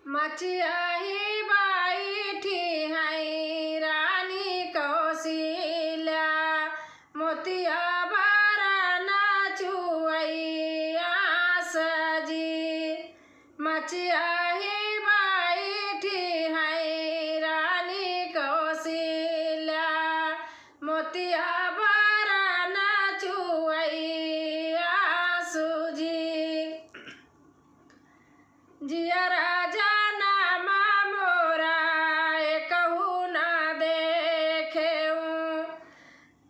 मचियाही बैठी है रानी कौशल्या, मोतिया बारा नाचुआइया सजी। मचियाही बैठी है रानी कौशल्या, मोतिया बारा नाचुआइया सूजी। जिया राजा नामा मोरा कहू ना देखे,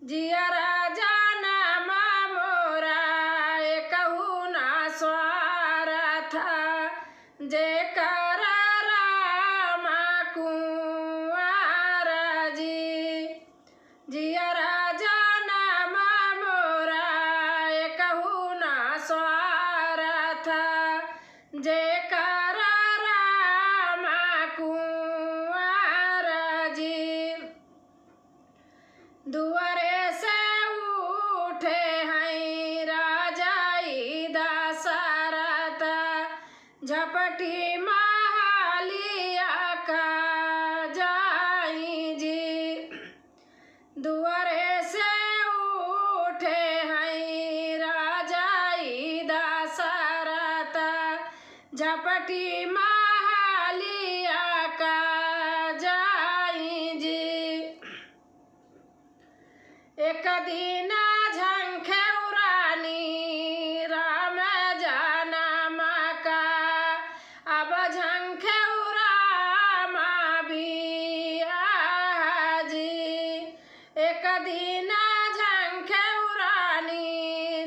जिया राजा नामा मोरा कहू ना स्वार्थ, जे कर रामा कुंवर जी। जिया राजा नामा मोरा कहू ना स्वार्थ, जे कर रामा कुंवर जी। दुआरे से उठे हैं राजा दशरथ, झपटी महालिया का जाई जी। दुआरे से उठे हैं राजा दशरथ, झपटी महालिया का जाई जी। एक दिन झंखे उरानी राम जनम का, अब झंखे उरामा भी जी। एक दिन झंखे उरानी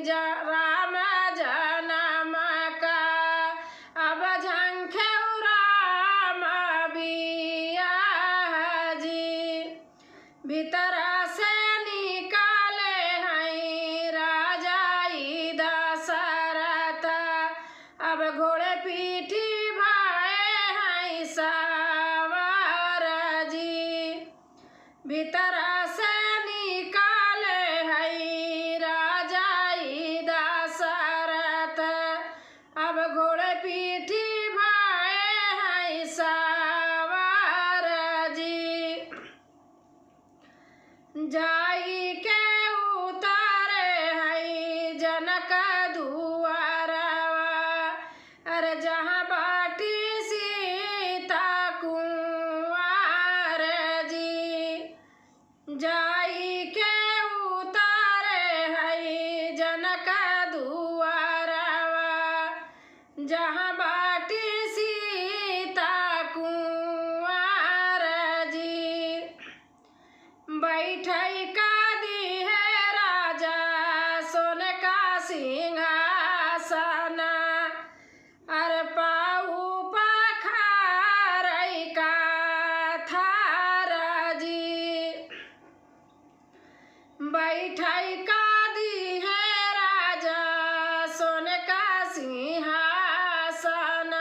राम जनम का, अब झंखे उरामा भी जी। भीतर से निकाले हैं राजा दशरथ, अब घोड़े पीठी भाए हैं सवार जी। भीतर से निकाले हैं राजा दशरथ, अब घोड़े पीठी भाए हैं सवार जी। जाई के उतारे हैं जनक दुआरवा, अरे जहाँ बाटी सीता कुंवर जी। जाई के उतारे हैं जनक दुआरवा, जहाँ बाटी सीता कुंवर जी। बैठई का दी है राजा सोने का सिंहासन, अरे पाऊ पखारई का थार जी। बैठई का दी है राजा सोने का सिंहासन,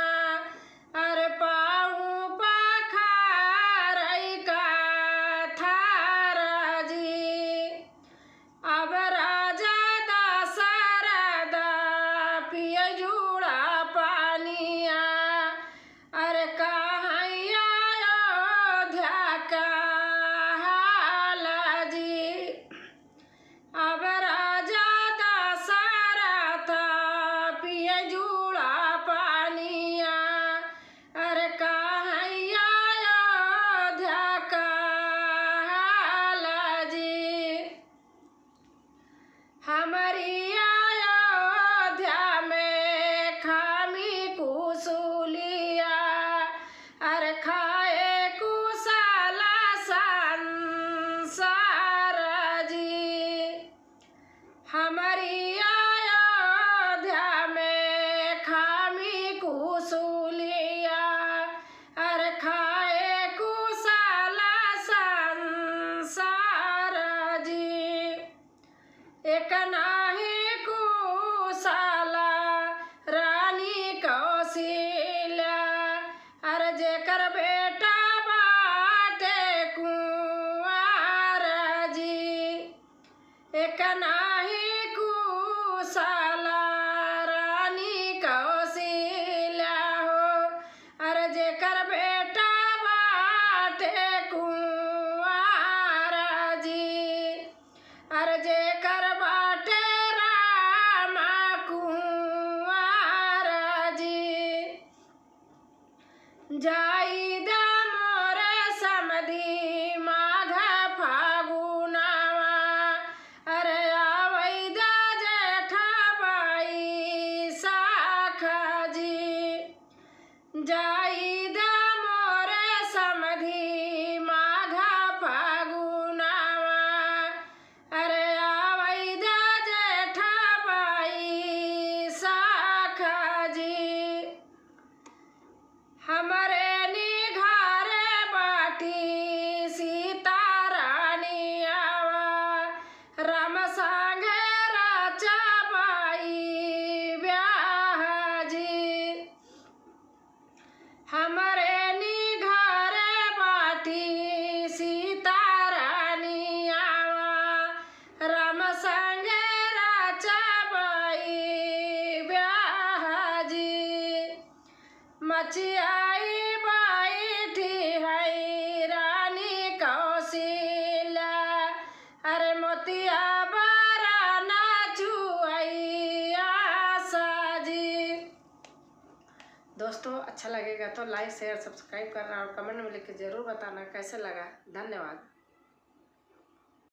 जाई दा मोर समधी माघ फागुनवा अरे आवई दा जेठा बाई साखा जी जाई दा मोर समधी माघ फागुनवा अरे आवई दा जेठा बाई साखा जी हमरे निघारे बाटी सीता रानी आवा राम संगे राचा बाई ब्याह जी हमरे निघारे बाटी सीता रानी आवा राम संगे राचा बाई ब्याह जी मचियाई बैठी है रानी कौशल्या अरे मोतिया बारा नाचुआई आशा जी। दोस्तों अच्छा लगेगा तो लाइक शेयर सब्सक्राइब करना और कमेंट में लिख के ज़रूर बताना कैसे लगा। धन्यवाद।